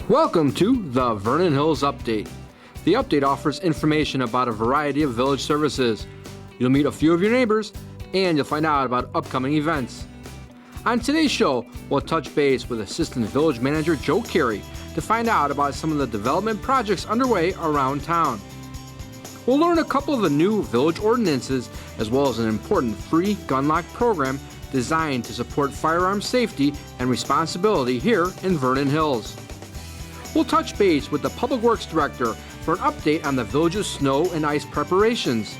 Welcome to the Vernon Hills Update. The update offers information about a variety of village services. You'll meet a few of your neighbors, and you'll find out about upcoming events. On today's show, we'll touch base with Assistant Village Manager Joe Carey to find out about some of the development projects underway around town. We'll learn a couple of the new village ordinances, as well as an important free gun lock program designed to support firearm safety and responsibility here in Vernon Hills. We'll touch base with the Public Works Director for an update on the village's snow and ice preparations.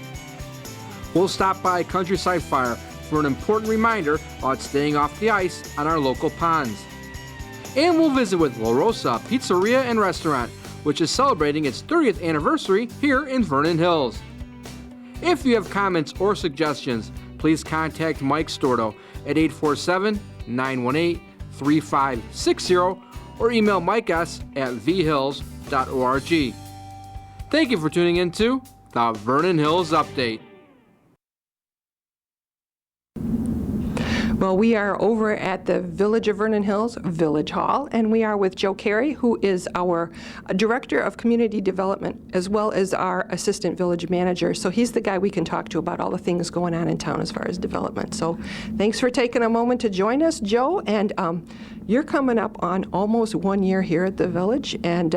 We'll stop by Countryside Fire for an important reminder about staying off the ice on our local ponds. And we'll visit with La Rosa Pizzeria and Restaurant, which is celebrating its 30th anniversary here in Vernon Hills. If you have comments or suggestions, please contact Mike Stordo at 847-918-3560 or email Mike S. at vhills.org. Thank you for tuning in to the Vernon Hills Update. Well, we are over at the Village of Vernon Hills Village Hall, and we are with Joe Carey, who is our Director of Community Development, as well as our Assistant Village Manager. So he's the guy we can talk to about all the things going on in town as far as development. So thanks for taking a moment to join us, Joe. And you're coming up on almost 1 year here at the Village, and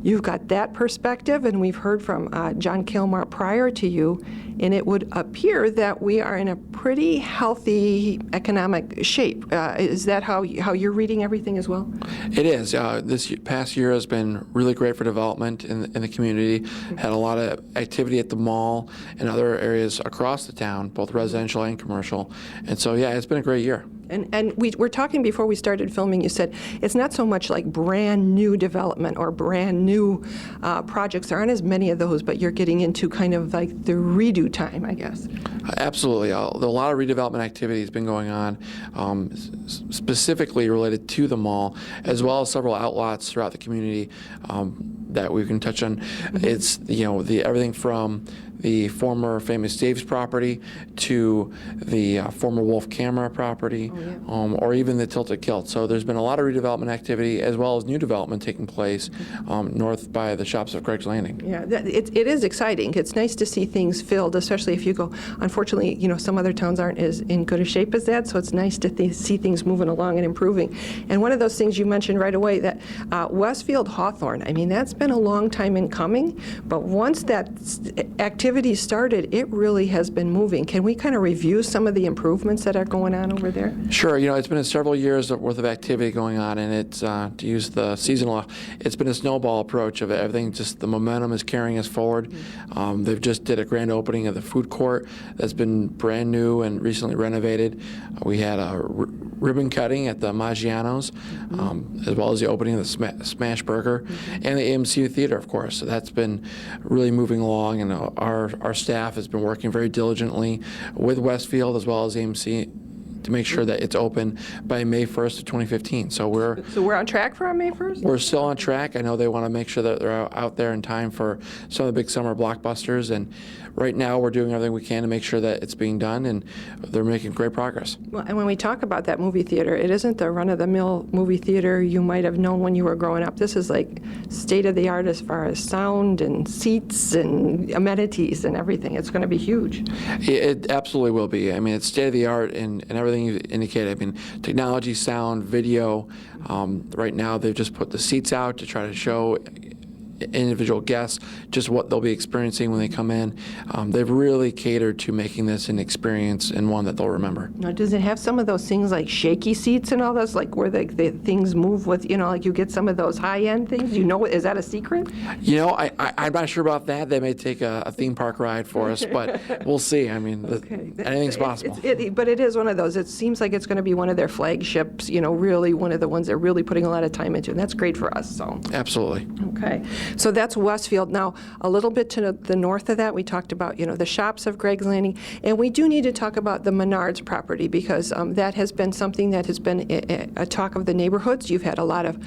you've got that perspective, and we've heard from John Kilmar prior to you, and it would appear that we are in a pretty healthy economic shape. Is that how you're reading everything as well? It is. This past year has been really great for development in the community. Had a lot of activity at the mall and other areas across the town, both residential and commercial. And so, yeah, it's been a great year. And we were talking before we started filming, you said it's not so much like brand new development or brand new projects. There aren't as many of those, but you're getting into kind of like the redo time, I guess. Absolutely. A lot of redevelopment activity has been going on, specifically related to the mall, as well as several outlots throughout the community that we can touch on. Mm-hmm. It's, everything from the former Famous Dave's property to the former Wolf Camera property, or even the Tilted Kilt. So there's been a lot of redevelopment activity as well as new development taking place north by the shops of Craig's Landing. Yeah, it is exciting. It's nice to see things filled, especially if you go. Unfortunately, some other towns aren't as in good a shape as that, so it's nice to see things moving along and improving. And one of those things you mentioned right away, that Westfield Hawthorne, I mean, that's been a long time in coming, but once that activity started, it really has been moving. Can we kind of review some of the improvements that are going on over there? Sure. It's been several years worth of activity going on, and it's, to use the seasonal, it's been a snowball approach of everything. Just the momentum is carrying us forward. Mm-hmm. They've just did a grand opening of the food court that's been brand new and recently renovated. We had a ribbon cutting at the Maggiano's, mm-hmm. As well as the opening of the Smash Burger, mm-hmm. and the AMC Theater, of course. So that's been really moving along, and our staff has been working very diligently with Westfield as well as AMC to make sure that it's open by May 1st of 2015. So we're on track for May 1st? We're still on track. I know they want to make sure that they're out there in time for some of the big summer blockbusters, and right now we're doing everything we can to make sure that it's being done, and they're making great progress. Well, and when we talk about that movie theater, it isn't the run-of-the-mill movie theater you might have known when you were growing up. This is like state-of-the-art as far as sound and seats and amenities and everything. It's going to be huge. It absolutely will be. I mean, it's state-of-the-art and everything you indicated. I mean, technology, sound, video. Right now, they've just put the seats out to try to show individual guests just what they'll be experiencing when they come in. They've really catered to making this an experience and one that they'll remember. Now, does it have some of those things like shaky seats and all those, like where the things move with, like you get some of those high-end things? Is that a secret? I'm not sure about that. They may take a theme park ride for us, but we'll see. I mean, anything's possible. But it is one of those. It seems like it's going to be one of their flagships, really one of the ones they're really putting a lot of time into, and that's great for us. So absolutely. Okay. So that's Westfield. Now, a little bit to the north of that, we talked about, the shops of Greg's Landing, and we do need to talk about the Menards property because that has been something that has been a talk of the neighborhoods. You've had a lot of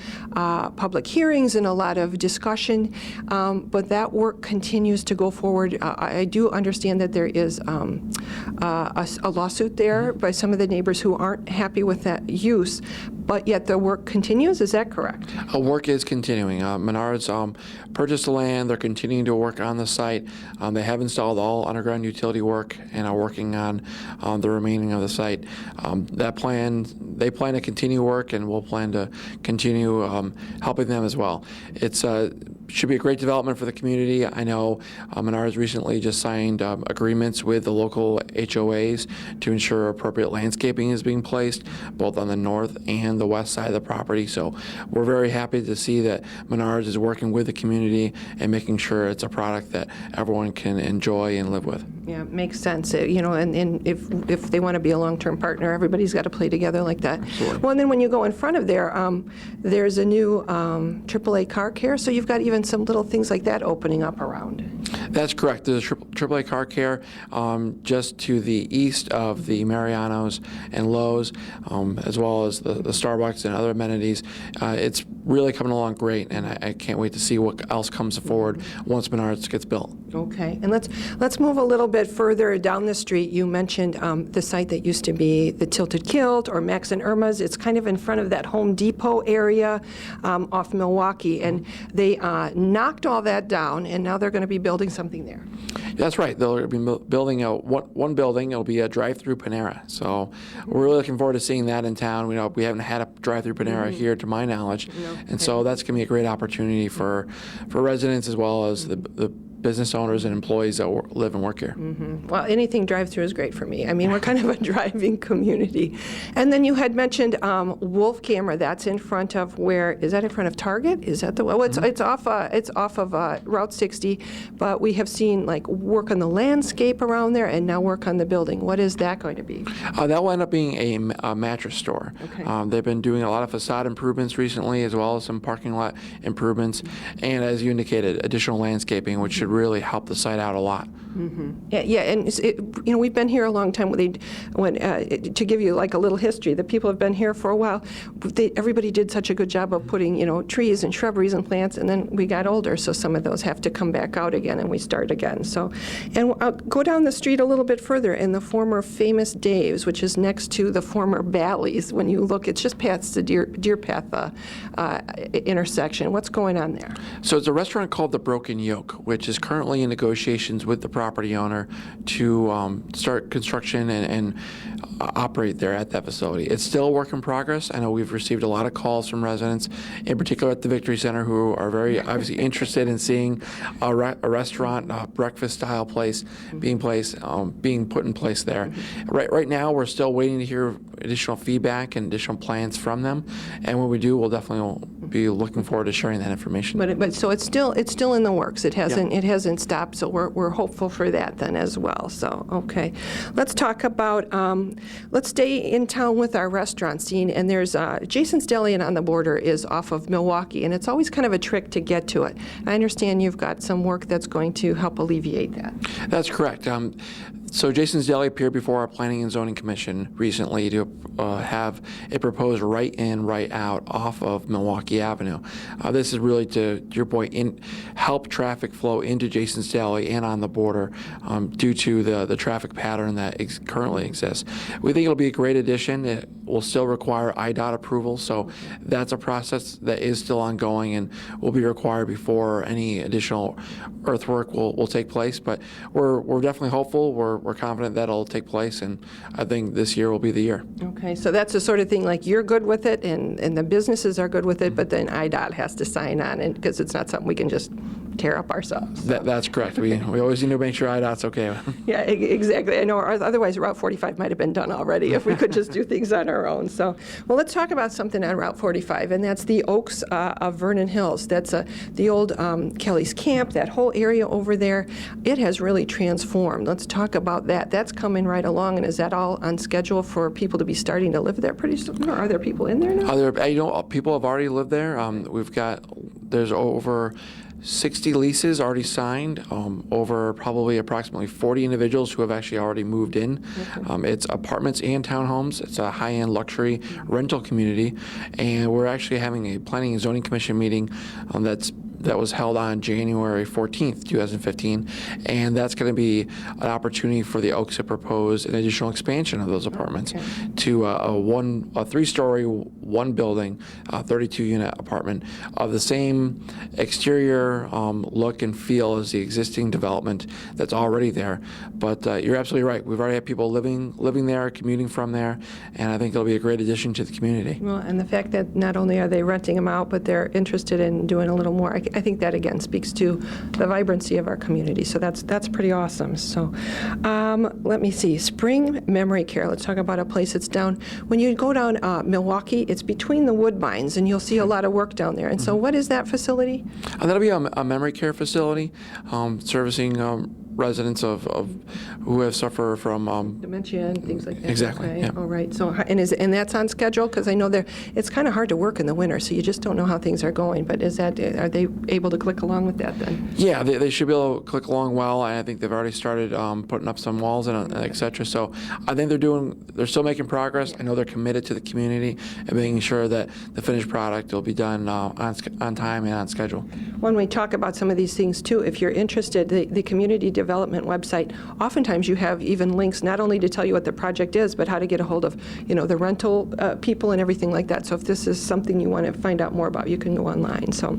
public hearings and a lot of discussion, but that work continues to go forward. I do understand that there is a lawsuit there by some of the neighbors who aren't happy with that use, but yet the work continues. Is that correct? Work is continuing. Menards purchased the land. They're continuing to work on the site. They have installed all underground utility work and are working on the remaining of the site. They plan to continue work, and we'll plan to continue helping them as well. It's should be a great development for the community. I know Menards recently just signed agreements with the local HOAs to ensure appropriate landscaping is being placed both on the north and the west side of the property. So we're very happy to see that Menards is working with the community and making sure it's a product that everyone can enjoy and live with. Yeah, it makes sense. And if they want to be a long-term partner, everybody's got to play together like that. Absolutely. Well, and then when you go in front of there, there's a new AAA car care, so you've got even some little things like that opening up around. That's correct. There's a AAA car care just to the east of the Mariano's and Lowe's, as well as the Starbucks and other amenities. It's really coming along great, and I can't wait to see what else comes forward once Menards gets built. Okay, and let's move a little bit further down the street. You mentioned the site that used to be the Tilted Kilt or Max and Irma's. It's kind of in front of that Home Depot area off Milwaukee, and they knocked all that down, and now they're going to be building something there. That's right. They'll be building one building. It'll be a drive-through Panera. So we're really looking forward to seeing that in town. We haven't had a drive-through Panera here, to my knowledge, and so that's going to be a great opportunity for residents as well as the business owners and employees that live and work here. Mm-hmm. Well, anything drive-through is great for me. I mean, we're kind of a driving community. And then you had mentioned Wolf Camera. That's in front of is that in front of Target? Is that the well? It's off of Route 60. But we have seen work on the landscape around there, and now work on the building. What is that going to be? That will end up being a mattress store. Okay. They've been doing a lot of facade improvements recently, as well as some parking lot improvements, and as you indicated, additional landscaping, which should really help the site out a lot. Mm-hmm. Yeah, and we've been here a long time. To give you a little history, the people have been here for a while. Everybody did such a good job of putting trees and shrubberies and plants, and then we got older, so some of those have to come back out again, and we start again. So, and I'll go down the street a little bit further, in the former Famous Dave's, which is next to the former Bally's. When you look, it's just past the Deer Path intersection. What's going on there? So it's a restaurant called The Broken Yoke, which is currently in negotiations with the property owner to start construction and operate there at that facility. It's still a work in progress. I know we've received a lot of calls from residents, in particular at the Victory Center, who are very obviously interested in seeing a restaurant, breakfast-style place being put in place there. Right now, we're still waiting to hear additional feedback and additional plans from them, and when we do, we'll definitely be looking forward to sharing that information. But so it's still in the works. It hasn't stopped. So we're hopeful for that then as well. So okay, let's talk about let's stay in town with our restaurant scene. And there's Jason's Deli and On the Border is off of Milwaukee, and it's always kind of a trick to get to it. I understand you've got some work that's going to help alleviate that. That's correct. So Jason's Deli appeared before our Planning and Zoning Commission recently to have a proposed right in, right out off of Milwaukee Avenue. This is really, to your point, help traffic flow into Jason's Deli and On the Border due to the traffic pattern that currently exists. We think it'll be a great addition. It will still require IDOT approval, so that's a process that is still ongoing and will be required before any additional earthwork will take place. But we're definitely hopeful. We're confident that'll take place, and I think this year will be the year. Okay, so that's the sort of thing, you're good with it, and the businesses are good with it, but then IDOT has to sign on it, because it's not something we can just tear up ourselves. So. That's correct. We always need to make sure IDOT's okay. Yeah, exactly. I know, otherwise Route 45 might have been done already if we could just do things on our own. So, well, let's talk about something on Route 45, and that's the Oaks of Vernon Hills. That's the old Kelly's Camp, that whole area over there. It has really transformed. Let's talk about that. That's coming right along, and is that all on schedule for people to be starting to live there pretty soon? Or are there people in there now? People have already lived there. There's over 60 leases already signed over probably approximately 40 individuals who have actually already moved in. Okay. It's apartments and townhomes. It's a high-end luxury rental community, and we're actually having a Planning and Zoning Commission meeting that was held on January 14th, 2015, and that's going to be an opportunity for the Oaks to propose an additional expansion of those apartments to a three-story, one building, 32-unit apartment of the same exterior look and feel as the existing development that's already there. But you're absolutely right. We've already had people living there, commuting from there, and I think it'll be a great addition to the community. Well, and the fact that not only are they renting them out, but they're interested in doing a little more, I think that again speaks to the vibrancy of our community. So that's pretty awesome. So let me see. Spring Memory Care. Let's talk about a place that's down. When you go down Milwaukee, it's between the Woodbines, and you'll see a lot of work down there. And so what is that facility? That'll be a memory care facility servicing residents of who have suffered from Dementia and things like that. Exactly. Okay. Yeah. All right. So and that's on schedule, because I know it's kind of hard to work in the winter, so you just don't know how things are going. But are they able to click along with that then? Yeah, they should be able to click along well. I think they've already started putting up some walls and et cetera. So I think they're still making progress. I know they're committed to the community and making sure that the finished product will be done on time and on schedule. When we talk about some of these things too, if you're interested, the community development website, oftentimes you have even links not only to tell you what the project is, but how to get a hold of, the rental people and everything like that. So if this is something you want to find out more about, you can go online. So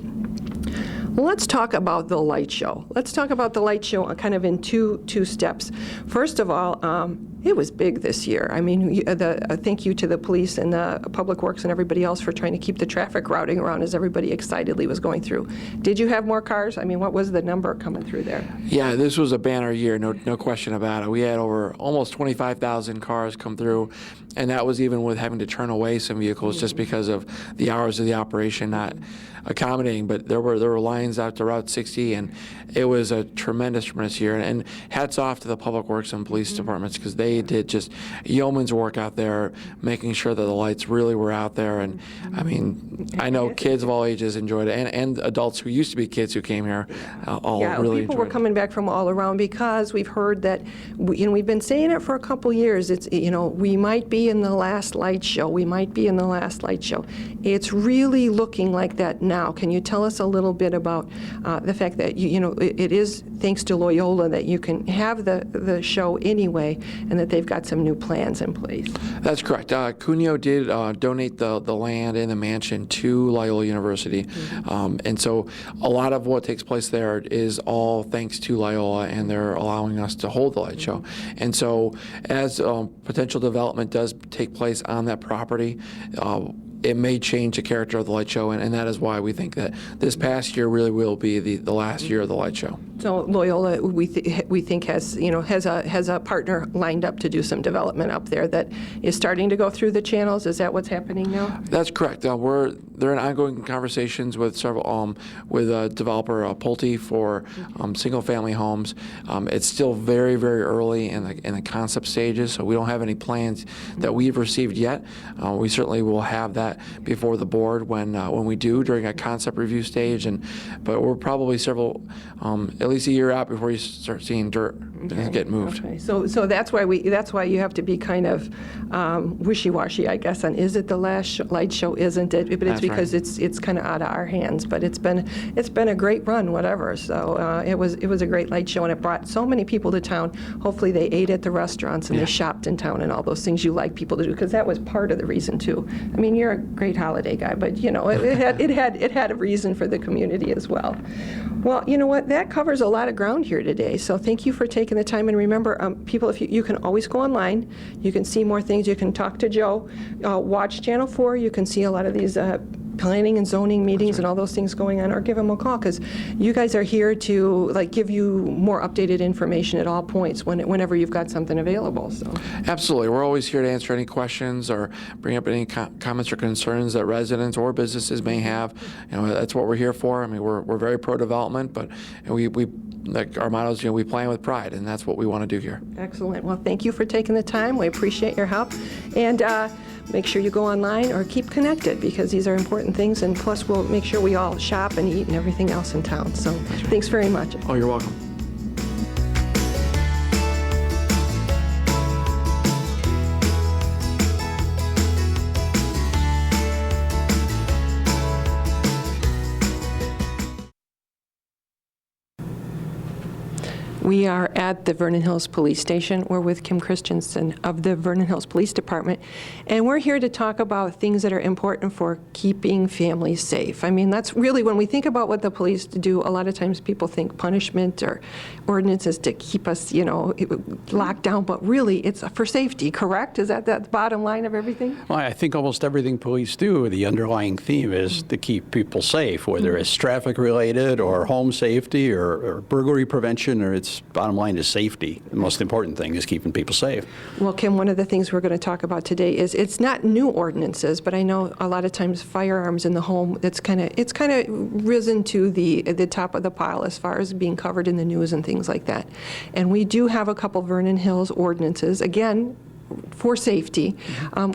let's talk about the light show. Let's talk about the light show kind of in two steps. First of all, it was big this year. I mean, thank you to the police and the Public Works and everybody else for trying to keep the traffic routing around as everybody excitedly was going through. Did you have more cars? I mean, what was the number coming through there? Yeah, this was a banner year, no question about it. We had over almost 25,000 cars come through, and that was even with having to turn away some vehicles just because of the hours of the operation not accommodating. But there were lines out to Route 60, and it was a tremendous year. And hats off to the Public Works and police departments, because they did just yeoman's work out there, making sure that the lights really were out there. And I mean, I know kids of all ages enjoyed it, and adults who used to be kids who came here all really people enjoyed were it. coming back from all around, because we've heard that, we've been saying it for a couple years. It's we might be in the last light show. We might be in the last light show. It's really looking like that now. Can you tell us a little bit about the fact that it is thanks to Loyola that you can have the show anyway, and that they've got some new plans in place? That's correct. Cuneo did donate the land and the mansion to Loyola University, and so a lot of what takes place there is all thanks to Loyola, and they're allowing us to hold the light show. And so as potential development does take place on that property, it may change the character of the light show, and that is why we think that this past year really will be the last year of the light show. So Loyola, we think has a partner lined up to do some development up there that is starting to go through the channels. Is that what's happening now? That's correct. They're in ongoing conversations with several with developer Pulte for single-family homes. It's still very early in the concept stages, so we don't have any plans that we've received yet. We certainly will have that before the board when we do during a concept review stage, but we're probably at least a year out before you start seeing dirt get moved. Okay. So that's why you have to be kind of wishy-washy, I guess, on is it the last light show, isn't it? But it's because it's kind of out of our hands. But it's been a great run, whatever. So it was a great light show, and it brought so many people to town. Hopefully they ate at the restaurants and they shopped in town and all those things you like people to do, because that was part of the reason too. I mean, you're a great holiday guy, but it had a reason for the community as well. Well, you know what? That covers a lot of ground here today. So thank you for taking the time. And remember, people, if you can always go online. You can see more things. You can talk to Joe. Watch Channel 4. You can see a lot of these planning and zoning meetings and all those things going on, or give them a call, because you guys are here to give you more updated information at all points whenever you've got something available. So absolutely, we're always here to answer any questions or bring up any comments or concerns that residents or businesses may have. That's what we're here for. I mean, we're very pro development, but we like our motto is we plan with pride, and that's what we want to do here. Excellent. Well, thank you for taking the time. We appreciate your help. And make sure you go online or keep connected, because these are important things, and plus we'll make sure we all shop and eat and everything else in town. So thanks very much. Oh, you're welcome. We are at the Vernon Hills Police Station. We're with Kim Christensen of the Vernon Hills Police Department, and we're here to talk about things that are important for keeping families safe. I mean, that's really, when we think about what the police do, a lot of times people think punishment or ordinances to keep us, locked down, but really it's for safety, correct? Is that the bottom line of everything? Well, I think almost everything police do, the underlying theme is to keep people safe, whether it's traffic related or home safety or burglary prevention, or it's bottom line is safety. The most important thing is keeping people safe. Well, Kim, one of the things we're going to talk about today is it's not new ordinances, but I know a lot of times firearms in the home, it's kind of risen to the top of the pile as far as being covered in the news and things like that. And we do have a couple Vernon Hills ordinances, again, for safety.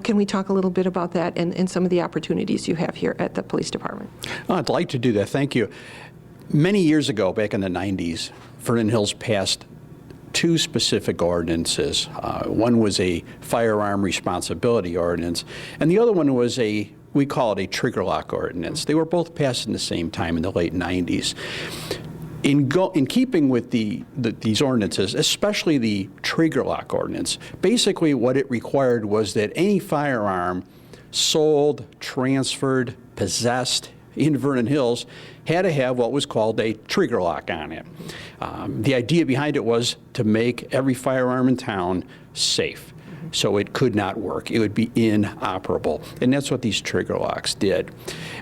Can we talk a little bit about that and some of the opportunities you have here at the police department? Oh, I'd like to do that. Thank you. Many years ago, back in the 90s, Vernon Hills passed two specific ordinances. One was a firearm responsibility ordinance, and the other one was we call it a trigger lock ordinance. They were both passed in the same time in the late 90s. In keeping with these ordinances, especially the trigger lock ordinance, basically what it required was that any firearm sold, transferred, possessed in Vernon Hills had to have what was called a trigger lock on it. The idea behind it was to make every firearm in town safe. So it could not work. It would be inoperable. And that's what these trigger locks did.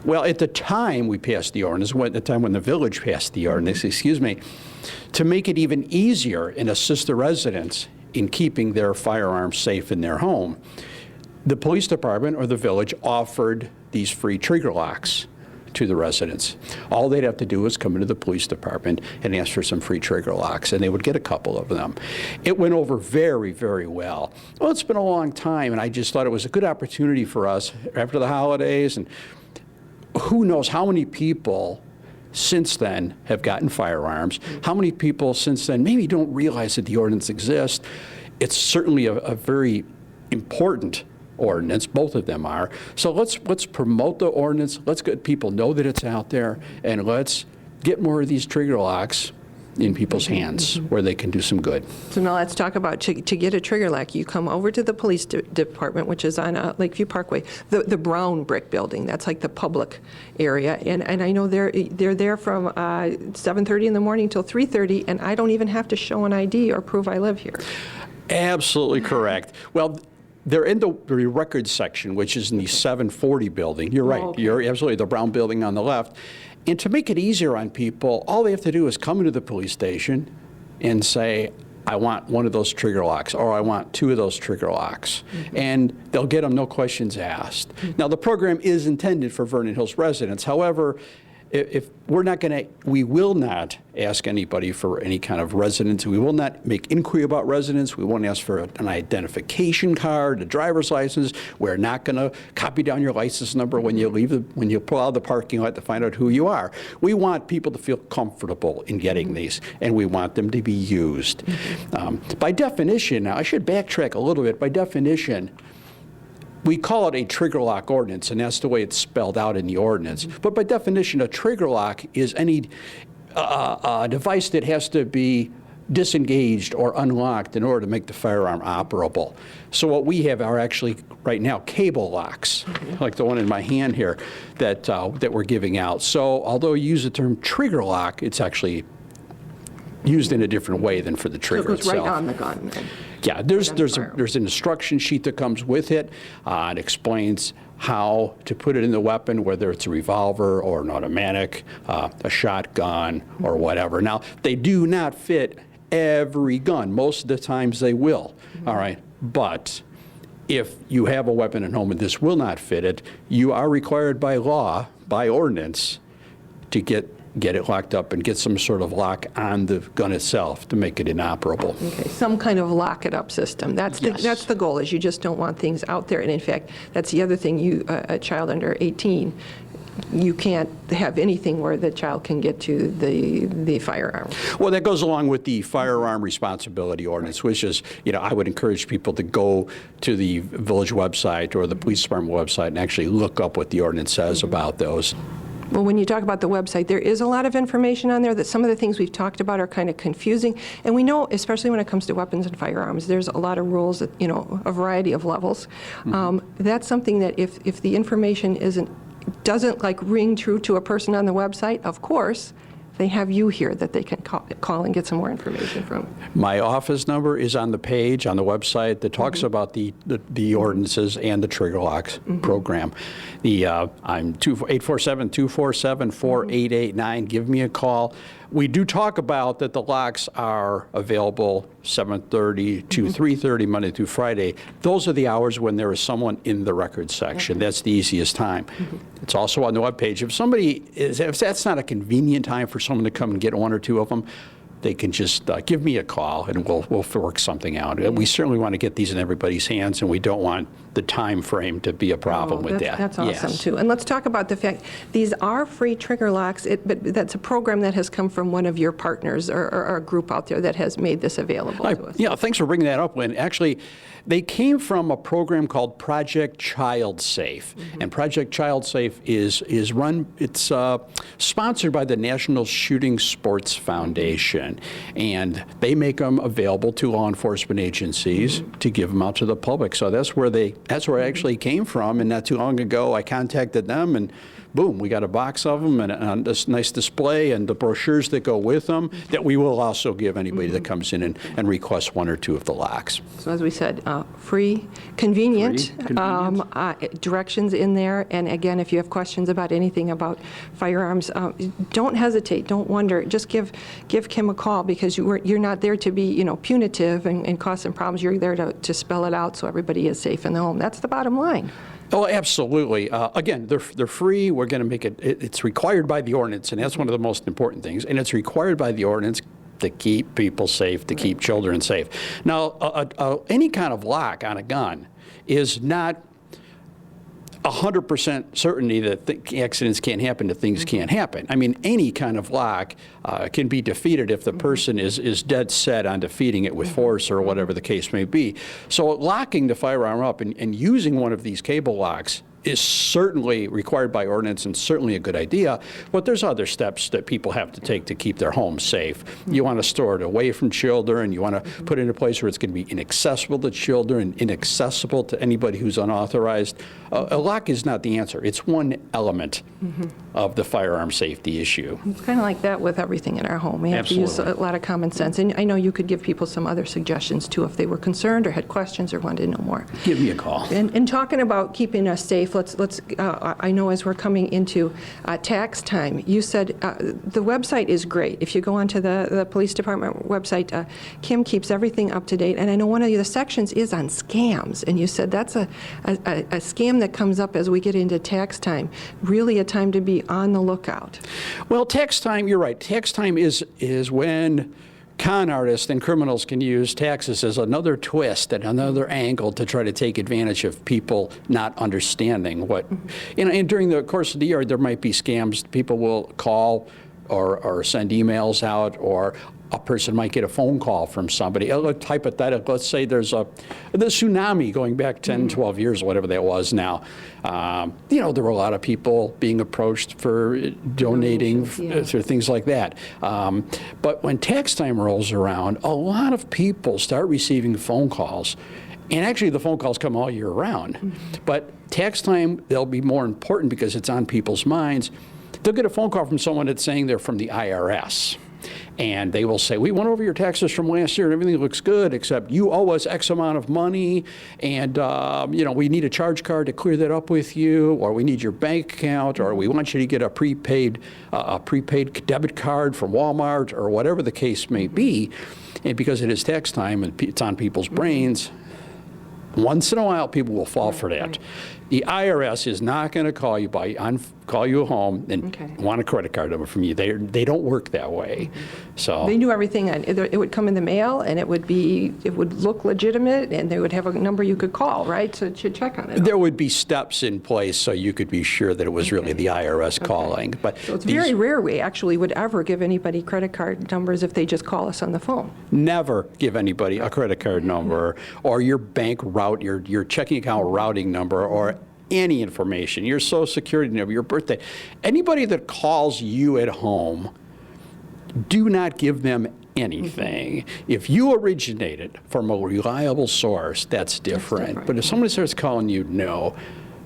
Well, at the time we passed the ordinance, at the time when the village passed the ordinance, to make it even easier and assist the residents in keeping their firearms safe in their home, the police department or the village offered these free trigger locks to the residents. All they'd have to do was come into the police department and ask for some free trigger locks, and they would get a couple of them. It went over very, very well. Well, it's been a long time, and I just thought it was a good opportunity for us after the holidays, and who knows how many people since then have gotten firearms, how many people since then maybe don't realize that the ordinance exists. It's certainly a very important ordinance, both of them are. So let's promote the ordinance, let's get people know that it's out there, and let's get more of these trigger locks in people's hands where they can do some good. So now let's talk about to get a trigger lock. You come over to the police department, which is on Lakeview Parkway, the brown brick building. That's like the public area, and I know they're there from 7:30 in the morning till 3:30, and I don't even have to show an ID or prove I live here. Absolutely correct. Well, they're in the records section, which is in the 740 building. You're right. Okay. You're absolutely the brown building on the left. And to make it easier on people, all they have to do is come into the police station and say, I want one of those trigger locks, or I want two of those trigger locks. And they'll get them, no questions asked. Now, the program is intended for Vernon Hills residents. However, if we will not ask anybody for any kind of residence. We will not make inquiry about residence. We won't ask for an identification card, a driver's license. We're not going to copy down your license number when you pull out of the parking lot to find out who you are. We want people to feel comfortable in getting these, and we want them to be used. By definition, now I should backtrack a little bit. By definition, we call it a trigger lock ordinance, and that's the way it's spelled out in the ordinance. But by definition, a trigger lock is any device that has to be disengaged or unlocked in order to make the firearm operable. So what we have are actually, right now, cable locks, like the one in my hand here, that we're giving out. So although you use the term trigger lock, it's actually used in a different way than for the trigger So it goes itself. right on the gun. Yeah, there's an instruction sheet that comes with it. It explains how to put it in the weapon, whether it's a revolver or an automatic, a shotgun, or whatever. Now, they do not fit every gun. Most of the times they will, all right? But if you have a weapon at home and this will not fit it, you are required by law, by ordinance, to get get it locked up and get some sort of lock on the gun itself to make it inoperable. Okay, some kind of lock-it-up system. That's the goal, is you just don't want things out there. And in fact, that's the other thing, a child under 18, you can't have anything where the child can get to the firearm. Well, that goes along with the firearm responsibility ordinance, which is, I would encourage people to go to the village website or the police department website and actually look up what the ordinance says about those. Well, when you talk about the website, there is a lot of information on there that some of the things we've talked about are kind of confusing. And we know, especially when it comes to weapons and firearms, there's a lot of rules at, a variety of levels. That's something that if the information doesn't like ring true to a person on the website, of course, they have you here that they can call and get some more information from. My office number is on the page on the website that talks about the ordinances and the trigger locks program. I'm 847-247-4889. Give me a call. We do talk about that the locks are available 7:30 to 3:30 Monday through Friday. Those are the hours when there is someone in the records section. That's the easiest time. It's also on the webpage. If that's not a convenient time for someone to come and get one or two of them, they can just give me a call and we'll work something out. We certainly want to get these in everybody's hands, and we don't want the time frame to be a problem with that. That's awesome, too. And let's talk about the fact these are free trigger locks, but that's a program that has come from one of your partners or a group out there that has made this available to us. Yeah, thanks for bringing that up, Lynn. Actually, they came from a program called Project Child Safe. And Project Child Safe is sponsored by the National Shooting Sports Foundation. And they make them available to law enforcement agencies to give them out to the public. So that's where it actually came from. And not too long ago, I contacted them, and boom, we got a box of them and this nice display and the brochures that go with them that we will also give anybody that comes in and requests one or two of the locks. So as we said, free, convenient, directions in there. And again, if you have questions about anything about firearms, don't hesitate, don't wonder. Just give Kim a call, because you're not there to be punitive and cause some problems. You're there to spell it out so everybody is safe in the home. That's the bottom line. Oh, absolutely. Again, they're free. We're going to make it's required by the ordinance, and that's one of the most important things. And it's required by the ordinance to keep people safe, to keep children safe. Now, any kind of lock on a gun is not 100% certainty that accidents can't happen, that things can't happen. I mean, any kind of lock can be defeated if the person is dead set on defeating it with force or whatever the case may be. So locking the firearm up and using one of these cable locks is certainly required by ordinance and certainly a good idea, but there's other steps that people have to take to keep their homes safe. You want to store it away from children. You want to put it in a place where it's going to be inaccessible to children, inaccessible to anybody who's unauthorized. A lock is not the answer. It's one element of the firearm safety issue. It's kind of like that with everything in our home. We have to use a lot of common sense. And I know you could give people some other suggestions, too, if they were concerned or had questions or wanted to know more. Give me a call. And talking about keeping us safe, let's. I know as we're coming into tax time, you said the website is great. If you go onto the police department website, Kim keeps everything up to date. And I know one of the sections is on scams. And you said that's a scam that comes up as we get into tax time. Really a time to be on the lookout. Well, tax time, you're right. Tax time is when con artists and criminals can use taxes as another twist and another angle to try to take advantage of people not understanding what. And during the course of the year, there might be scams. People will call or send emails out, or a person might get a phone call from somebody. Hypothetical, let's say there's the tsunami going back 10, 12 years, whatever that was now. There were a lot of people being approached for donating for things like that. But when tax time rolls around, a lot of people start receiving phone calls. And actually, the phone calls come all year round. But tax time, they'll be more important because it's on people's minds. They'll get a phone call from someone that's saying they're from the IRS. And they will say, we went over your taxes from last year and everything looks good, except you owe us X amount of money, and we need a charge card to clear that up with you, or we need your bank account, or we want you to get a prepaid debit card from Walmart, or whatever the case may be. And because it is tax time and it's on people's brains, once in a while people will fall for that. The IRS is not going to call you call you home and Okay. want a credit card number from you. They don't work that way. So They do everything, it would come in the mail, and it would look legitimate, and they would have a number you could call, right, to check on it. there would be steps in place so you could be sure that it was really the IRS calling. But So it's these- very rare we actually would ever give anybody credit card numbers if they just call us on the phone. Never give anybody a credit card number or your bank route, your checking account routing number, or any information, your social security number, your birthday. Anybody that calls you at home, do not give them anything. If you originated from a reliable source, that's different. But if somebody starts calling you, no.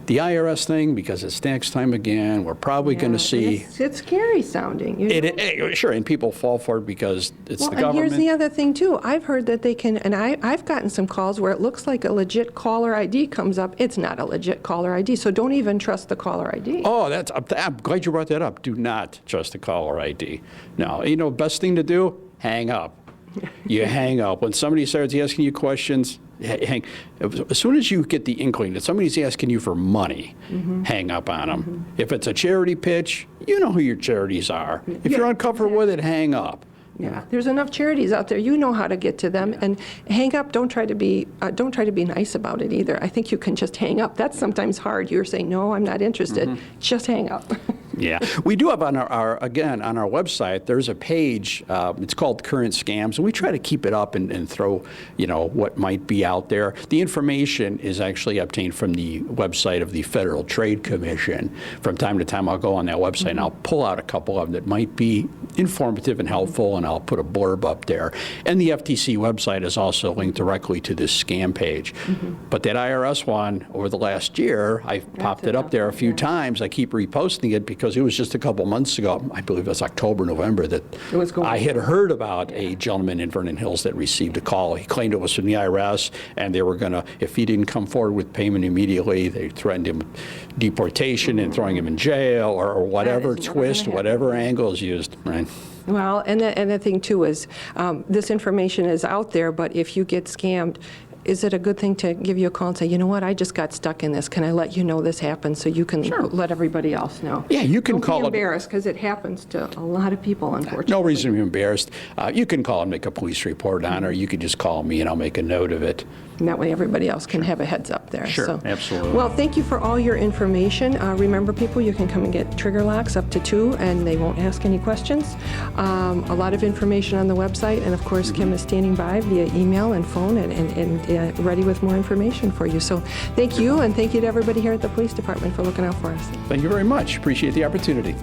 The IRS thing, because it's tax time again, we're probably going to see. It's scary sounding. You know? Sure, and people fall for it because it's Well, the and government. here's the other thing, too. I've heard that they can, and I've gotten some calls where it looks like a legit caller ID comes up. It's not a legit caller ID, so don't even trust the caller ID. Oh, I'm glad you brought that up. Do not trust the caller ID. No, best thing to do, hang up. You hang up. When somebody starts asking you questions, as soon as you get the inkling that somebody's asking you for money, hang up on them. If it's a charity pitch, you know who your charities are. If you're uncomfortable with it, hang up. Yeah, there's enough charities out there. You know how to get to them, and hang up. Don't try to be nice about it either. I think you can just hang up. That's sometimes hard. You're saying no, I'm not interested. Just hang up. Yeah, we do have on our website. There's a page. It's called Current Scams, and we try to keep it up and throw what might be out there. The information is actually obtained from the website of the Federal Trade Commission. From time to time, I'll go on that website and I'll pull out a couple of them that might be informative and helpful, and I'll put a blurb up there. And the FTC website is also linked directly to this scam page. But that IRS one over the last year, I've popped it up there a few times. I keep reposting it because it was just a couple months ago, I believe it was October, November, that I had heard about a gentleman in Vernon Hills that received a call. He claimed it was from the IRS, and they were going to, if he didn't come forward with payment immediately, they threatened him with deportation and throwing him in jail or whatever twist, whatever angle is used. Right. Well, and the thing too is, this information is out there, but if you get scammed, is it a good thing to give you a call and say, you know what, I just got stuck in this. Can I let you know this happened so you can let everybody else know? Yeah, you can call it. Don't be embarrassed, because it happens to a lot of people, unfortunately. No reason to be embarrassed. You can call and make a police report on, or you can just call me and I'll make a note of it. And that way everybody else can have a heads up there. Sure, absolutely. Well, thank you for all your information. Remember, people, you can come and get trigger locks up to 2, and they won't ask any questions. A lot of information on the website, and of course, Kim is standing by via email and phone and ready with more information for you. So thank you, and thank you to everybody here at the police department for looking out for us. Thank you very much. Appreciate the opportunity.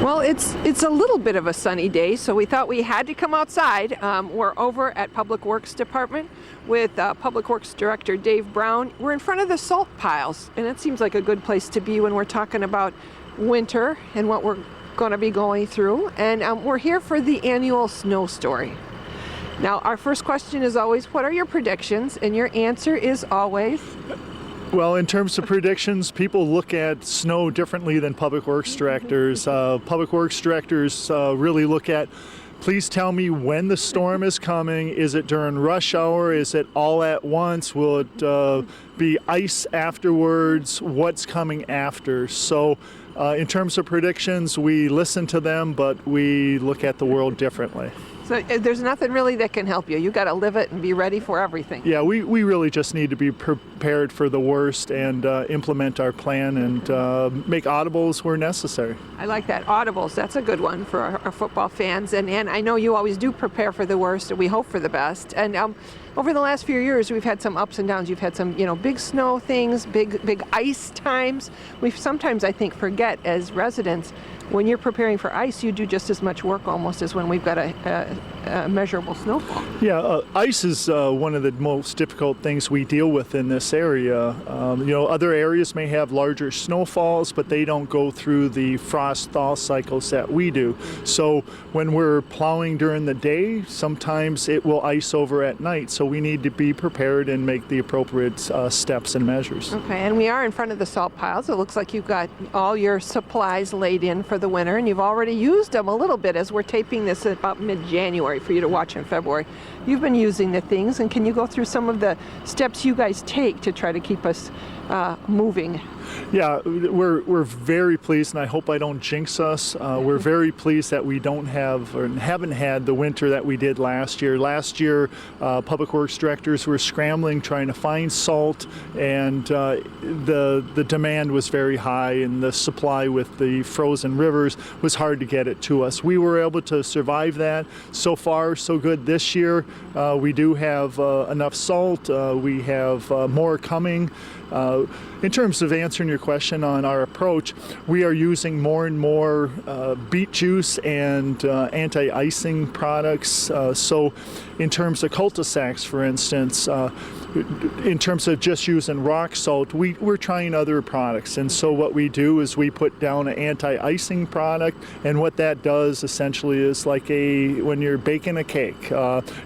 Well, it's a little bit of a sunny day, so we thought we had to come outside. We're over at Public Works Department with Public Works Director Dave Brown. We're in front of the salt piles, and it seems like a good place to be when we're talking about winter and what we're going to be going through. And we're here for the annual snow story. Now, our first question is always, what are your predictions? And your answer is always... Well, in terms of predictions, people look at snow differently than public works directors. Public works directors really look at, please tell me when the storm is coming. Is it during rush hour? Is it all at once? Will it be ice afterwards? What's coming after? So in terms of predictions, we listen to them, but we look at the world differently. So there's nothing really that can help you. You got to live it and be ready for everything. Yeah, we really just need to be prepared for the worst and implement our plan and make audibles where necessary. I like that. Audibles, that's a good one for our football fans. And I know you always do prepare for the worst, and we hope for the best. And over the last few years, we've had some ups and downs. You've had some, big snow things, big ice times. We sometimes, I think, forget as residents, when you're preparing for ice, you do just as much work almost as when we've got a measurable snowfall. Yeah, ice is one of the most difficult things we deal with in this area. Other areas may have larger snowfalls, but they don't go through the frost-thaw cycles that we do. So when we're plowing during the day, sometimes it will ice over at night. So we need to be prepared and make the appropriate steps and measures. Okay, and we are in front of the salt piles. It looks like you've got all your supplies laid in for the winter, and you've already used them a little bit as we're taping this about mid-January for you to watch in February. You've been using the things, and can you go through some of the steps you guys take to try to keep us moving? Yeah, we're very pleased, and I hope I don't jinx us. We're very pleased that we don't have or haven't had the winter that we did last year. Last year, Public Works directors were scrambling trying to find salt, and the demand was very high, and the supply with the frozen rivers was hard to get it to us. We were able to survive that. So far, so good this year. We do have enough salt. We have more coming. In terms of answering your question on our approach, we are using more and more beet juice and anti-icing products. So in terms of cul-de-sacs, for instance, in terms of just using rock salt, we're trying other products. And so what we do is we put down an anti-icing product, and what that does essentially is like when you're baking a cake,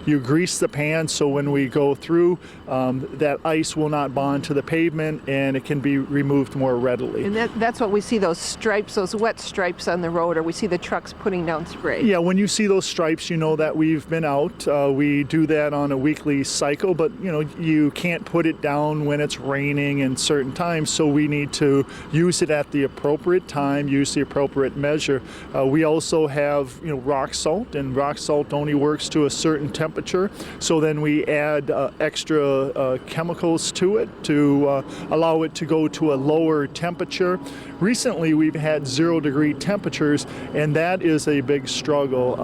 you grease the pan so when we go through, that ice will not bond to the pavement and it can be removed more readily. And that's what we see, those stripes, those wet stripes on the road, or we see the trucks putting down spray. Yeah, when you see those stripes, you know that we've been out. We do that on a weekly cycle, but you can't put it down when it's raining in certain times, so we need to use it at the appropriate time, use the appropriate measure. We also have rock salt, and rock salt only works to a certain temperature, so then we add extra chemicals to it to allow it to go to a lower temperature. Recently we've had 0-degree temperatures, and that is a big struggle.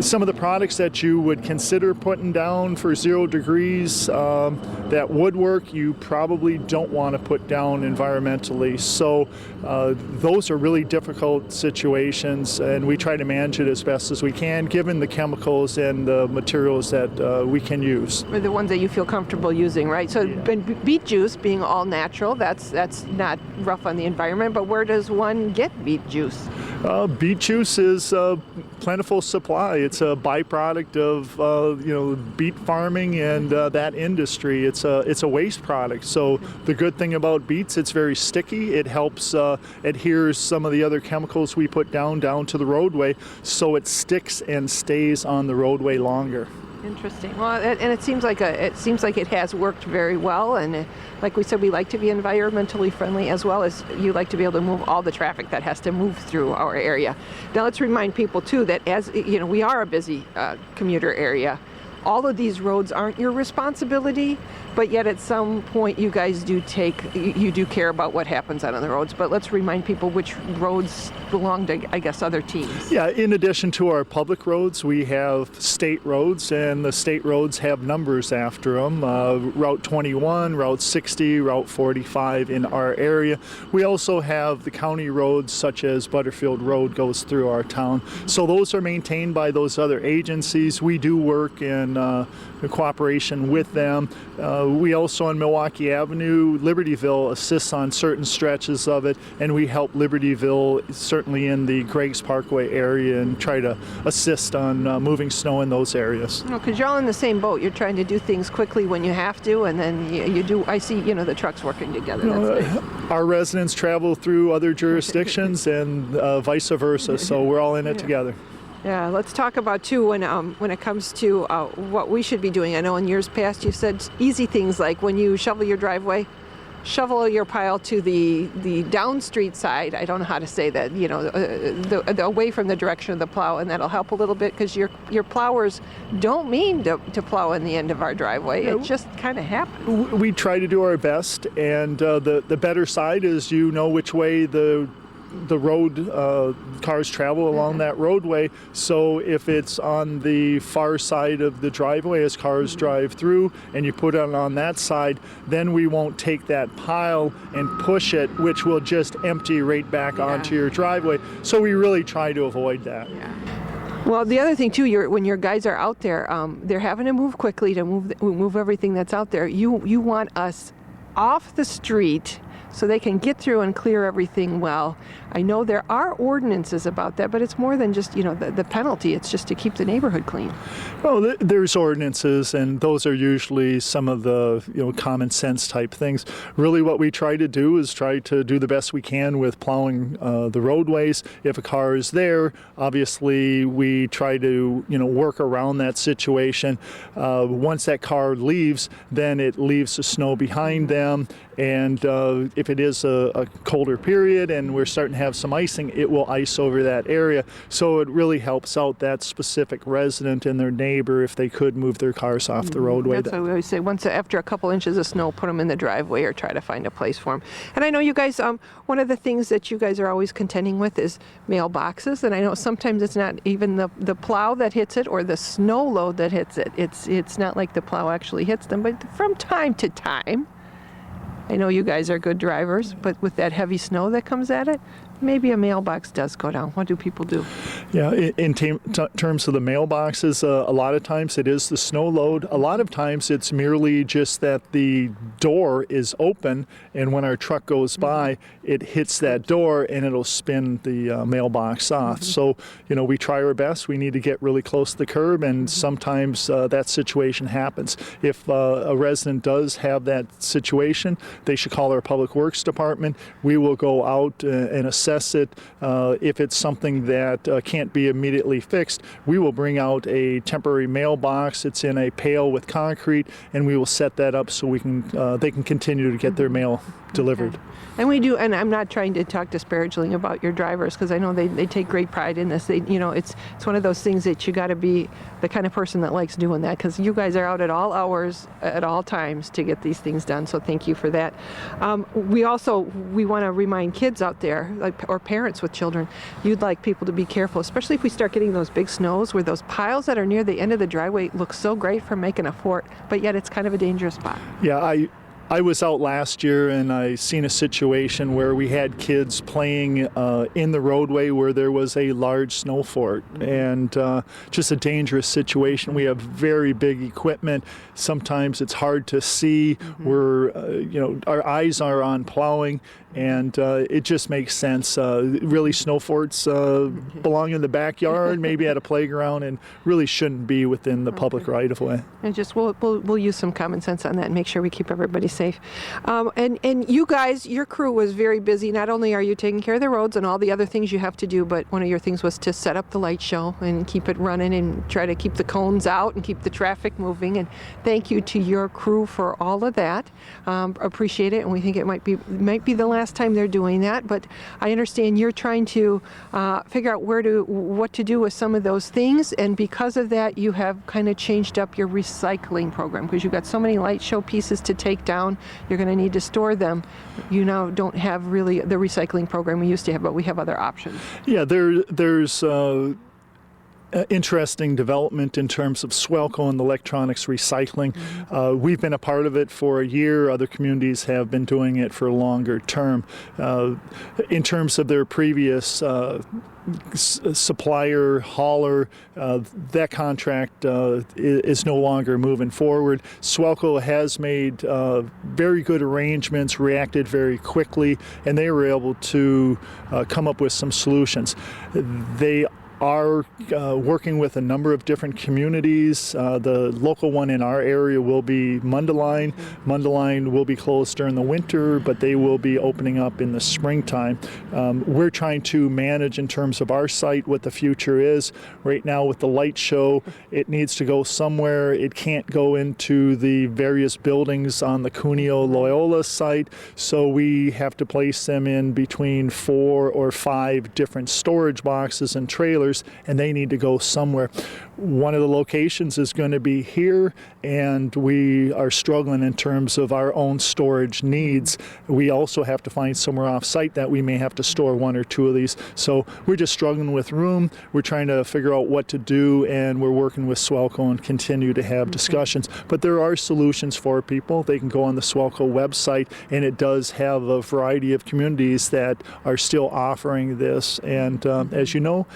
Some of the products that you would consider putting down for 0 degrees that would work, you probably don't want to put down environmentally. So those are really difficult situations, and we try to manage it as best as we can given the chemicals and the materials that we can use. Or the ones that you feel comfortable using, right? So beet juice being all natural, that's not rough on the environment, but where does one get beet juice? Beet juice is a plentiful supply. It's a byproduct of beet farming and that industry. It's a waste product. So the good thing about beets, it's very sticky. It helps adheres some of the other chemicals we put down to the roadway, so it sticks and stays on the roadway longer. Interesting. Well, and it seems like it has worked very well, and like we said, we like to be environmentally friendly as well as you like to be able to move all the traffic that has to move through our area. Now let's remind people too that as we are a busy commuter area. All of these roads aren't your responsibility, but yet at some point you guys do care about what happens out on the roads. But let's remind people which roads belong to, I guess, other teams. Yeah, in addition to our public roads, we have state roads, and the state roads have numbers after them. Route 21, Route 60, Route 45 in our area. We also have the county roads, such as Butterfield Road goes through our town. So those are maintained by those other agencies. We do work in cooperation with them. We also on Milwaukee Avenue, Libertyville assists on certain stretches of it, and we help Libertyville certainly in the Greggs Parkway area and try to assist on moving snow in those areas. Because you're all in the same boat. You're trying to do things quickly when you have to, and then you do. I see, the trucks working together. That's nice. Our residents travel through other jurisdictions and vice versa, so we're all in it together. Yeah, let's talk about too when it comes to what we should be doing. I know in years past you said easy things like when you shovel your driveway, shovel your pile to the down street side. I don't know how to say that. The away from the direction of the plow, and that'll help a little bit because your plowers don't mean to plow in the end of our driveway. It just kind of happens. We try to do our best, and the better side is which way the road cars travel along that roadway. So if it's on the far side of the driveway as cars drive through and you put it on that side, then we won't take that pile and push it, which will just empty right back onto your driveway. So we really try to avoid that. Yeah. Well, the other thing too, when your guys are out there, they're having to move quickly to move everything that's out there. You want us off the street so they can get through and clear everything well. I know there are ordinances about that, but it's more than just, the penalty. It's just to keep the neighborhood clean. Well, there's ordinances, and those are usually some of the common sense type things. Really, what we try to do is try to do the best we can with plowing the roadways. If a car is there, obviously we try to work around that situation. Once that car leaves, then it leaves the snow behind them. And if it is a colder period and we're starting to have some icing, it will ice over that area. So it really helps out that specific resident and their neighbor if they could move their cars off the roadway. That's what we always say. Once after a couple inches of snow, put them in the driveway or try to find a place for them. And I know you guys, one of the things that you guys are always contending with is mailboxes. And I know sometimes it's not even the plow that hits it or the snow load that hits it. It's not like the plow actually hits them, but from time to time, I know you guys are good drivers, but with that heavy snow that comes at it, maybe a mailbox does go down. What do people do? Yeah, in terms of the mailboxes, a lot of times it is the snow load. A lot of times it's merely just that the door is open, and when our truck goes by, it hits that door and it'll spin the mailbox off. So, we try our best. We need to get really close to the curb, and sometimes that situation happens. If a resident does have that situation, they should call our Public Works Department. We will go out and assess it. If it's something that can't be immediately fixed, we will bring out a temporary mailbox. It's in a pail with concrete, and we will set that up so they can continue to get their mail delivered. Okay. And we do, and I'm not trying to talk disparagingly about your drivers, because I know they take great pride in this. It's one of those things that you got to be the kind of person that likes doing that, because you guys are out at all hours, at all times to get these things done. So thank you for that. We want to remind kids out there, or parents with children, you'd like people to be careful, especially if we start getting those big snows where those piles that are near the end of the driveway look so great for making a fort, but yet it's kind of a dangerous spot. Yeah, I was out last year and I seen a situation where we had kids playing in the roadway where there was a large snow fort, and just a dangerous situation. We have very big equipment. Sometimes it's hard to see. Our eyes are on plowing, and it just makes sense. Really, snow forts belong in the backyard, maybe at a playground, and really shouldn't be within the public right-of-way. And just we'll use some common sense on that and make sure we keep everybody safe. And you guys, your crew was very busy. Not only are you taking care of the roads and all the other things you have to do, but one of your things was to set up the light show and keep it running and try to keep the cones out and keep the traffic moving. And thank you to your crew for all of that. Appreciate it, and we think it might be the last time they're doing that. But I understand you're trying to figure out what to do with some of those things, and because of that, you have kind of changed up your recycling program, because you've got so many light show pieces to take down. You're going to need to store them. You now don't have really the recycling program we used to have, but we have other options. Yeah, there's interesting development in terms of Swelco and electronics recycling. We've been a part of it for a year. Other communities have been doing it for a longer term. In terms of their previous supplier, hauler, that contract is no longer moving forward. Swelco has made very good arrangements, reacted very quickly, and they were able to come up with some solutions. They are working with a number of different communities. The local one in our area will be Mundelein. Mundelein will be closed during the winter, but they will be opening up in the springtime. We're trying to manage in terms of our site what the future is. Right now with the light show, it needs to go somewhere. It can't go into the various buildings on the Cuneo Loyola site, so we have to place them in between 4 or 5 different storage boxes and trailers, and they need to go somewhere. One of the locations is going to be here, and we are struggling in terms of our own storage needs. We also have to find somewhere off-site that we may have to store 1 or 2 of these. So we're just struggling with room. We're trying to figure out what to do, and we're working with Swelco and continue to have discussions. But there are solutions for people. They can go on the Swelco website, and it does have a variety of communities that are still offering this. And as you know,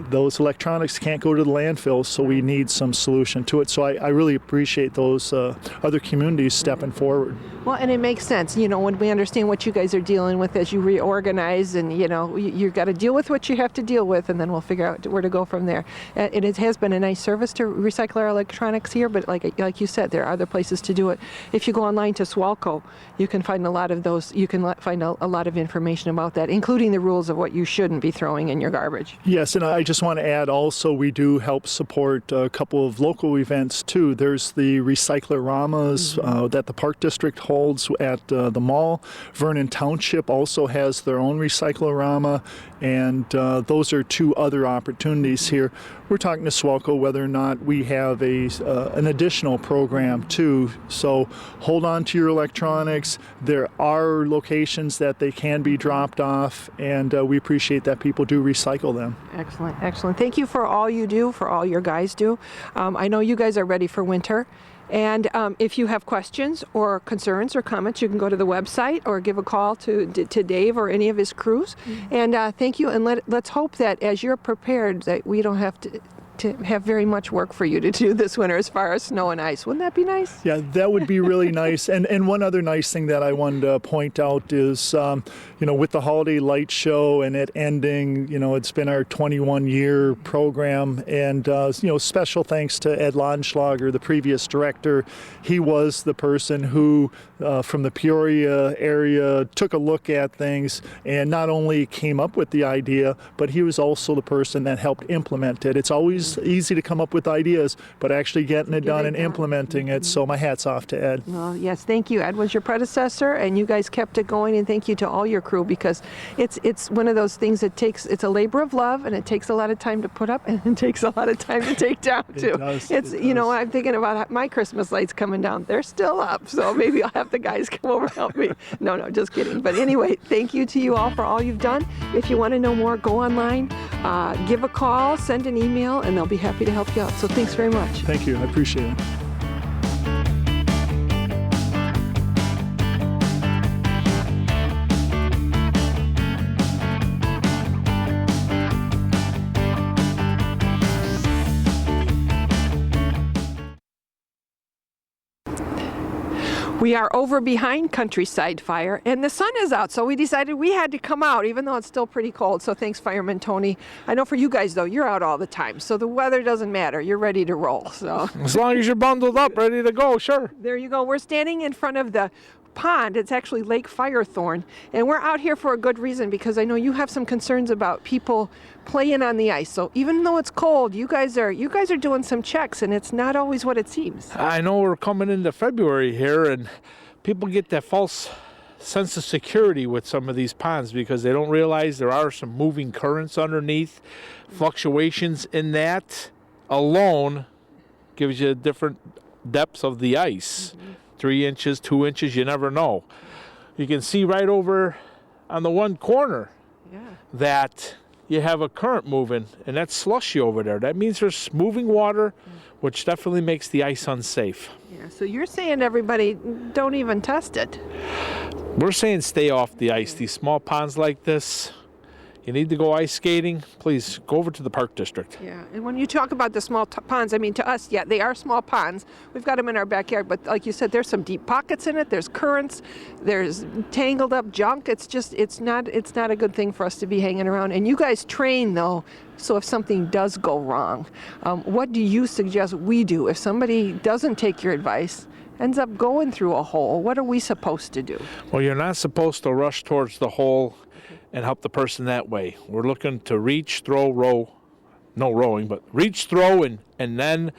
those electronics can't go to the landfill, so we need some solution to it. So I really appreciate those other communities stepping forward. Well, and it makes sense, when we understand what you guys are dealing with as you reorganize, and, you've got to deal with what you have to deal with, and then we'll figure out where to go from there. It has been a nice service to recycle our electronics here, but like you said, there are other places to do it. If you go online to Swalco, you can find a lot of those, you can find a lot of information about that, including the rules of what you shouldn't be throwing in your garbage. Yes, and I just want to add also, we do help support a couple of local events too. There's the Recycler-Ramas that the Park District holds at the mall. Vernon Township also has their own Recycler-Rama, and those are two other opportunities here. We're talking to Swalco whether or not we have an additional program too. So hold on to your electronics. There are locations that they can be dropped off, and we appreciate that people do recycle them. Excellent, excellent. Thank you for all you do, for all your guys do. I know you guys are ready for winter. And if you have questions or concerns or comments, you can go to the website or give a call to Dave or any of his crews. And thank you. And let's hope that as you're prepared, that we don't have to have very much work for you to do this winter as far as snow and ice. Wouldn't that be nice? Yeah, that would be really nice. And one other nice thing that I wanted to point out is, with the Holiday Light Show and it ending, it's been our 21-year program. And, special thanks to Ed Lonschlager, the previous director. He was the person who, from the Peoria area, took a look at things and not only came up with the idea, but he was also the person that helped implement it. It's always easy to come up with ideas, but actually getting it done and implementing it. So my hat's off to Ed. Well, yes, thank you. Ed was your predecessor, and you guys kept it going. And thank you to all your crew, because it's one of those things that it's a labor of love, and it takes a lot of time to put up, and it takes a lot of time to take down too. It does. I'm thinking about my Christmas lights coming down. They're still up, so maybe I'll have the guys come over and help me. No, just kidding. But anyway, thank you to you all for all you've done. If you want to know more, go online, give a call, send an email, and they'll be happy to help you out. So thanks very much. Thank you. I appreciate it. We are over behind Countryside Fire, and the sun is out, so we decided we had to come out, even though it's still pretty cold. So thanks, Fireman Tony. I know for you guys, though, you're out all the time, so the weather doesn't matter. You're ready to roll. So as long as you're bundled up, ready to go, sure. There you go. We're standing in front of the pond. It's actually Lake Firethorn, and we're out here for a good reason, because I know you have some concerns about people playing on the ice. So even though it's cold, you guys are doing some checks, and it's not always what it seems. I know we're coming into February here, and people get that false sense of security with some of these ponds because they don't realize there are some moving currents underneath. Fluctuations in that alone gives you different depths of the ice. 3 inches, 2 inches, you never know. You can see right over on the one corner that you have a current moving, and that's slushy over there. That means there's moving water, which definitely makes the ice unsafe. Yeah, so you're saying everybody don't even test it. We're saying stay off the ice. These small ponds like this, you need to go ice skating, please go over to the Park District. Yeah, and when you talk about the small ponds, I mean, to us, yeah, they are small ponds. We've got them in our backyard, but like you said, there's some deep pockets in it. There's currents. There's tangled up junk. It's not a good thing for us to be hanging around. And you guys train, though, so if something does go wrong, what do you suggest we do? If somebody doesn't take your advice, ends up going through a hole, what are we supposed to do? Well, you're not supposed to rush towards the hole and help the person that way. We're looking to reach, throw, row, no rowing, but reach, throw, and then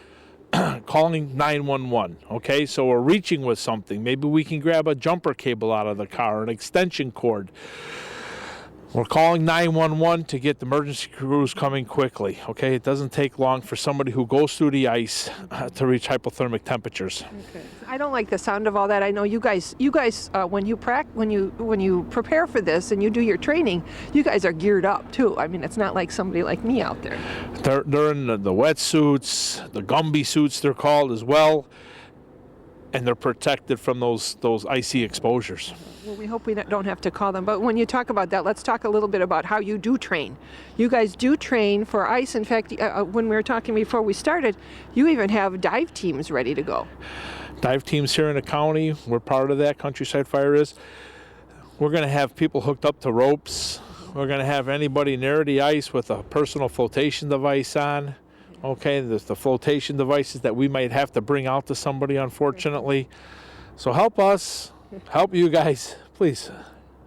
calling 911, okay? So we're reaching with something. Maybe we can grab a jumper cable out of the car, an extension cord. We're calling 911 to get the emergency crews coming quickly, okay? It doesn't take long for somebody who goes through the ice to reach hypothermic temperatures. Okay. I don't like the sound of all that. I know you guys when you prepare for this and you do your training, you guys are geared up too. I mean, it's not like somebody like me out there. They're in the wetsuits, the Gumby suits they're called as well. and they're protected from those icy exposures. Well, we hope we don't have to call them. But when you talk about that, let's talk a little bit about how you do train. You guys do train for ice. In fact, when we were talking before we started, you even have dive teams ready to go. Dive teams here in the county, we're part of that, Countryside Fire is. We're going to have people hooked up to ropes. We're going to have anybody near the ice with a personal flotation device on. Okay, there's the flotation devices that we might have to bring out to somebody, unfortunately. So help us, help you guys, please.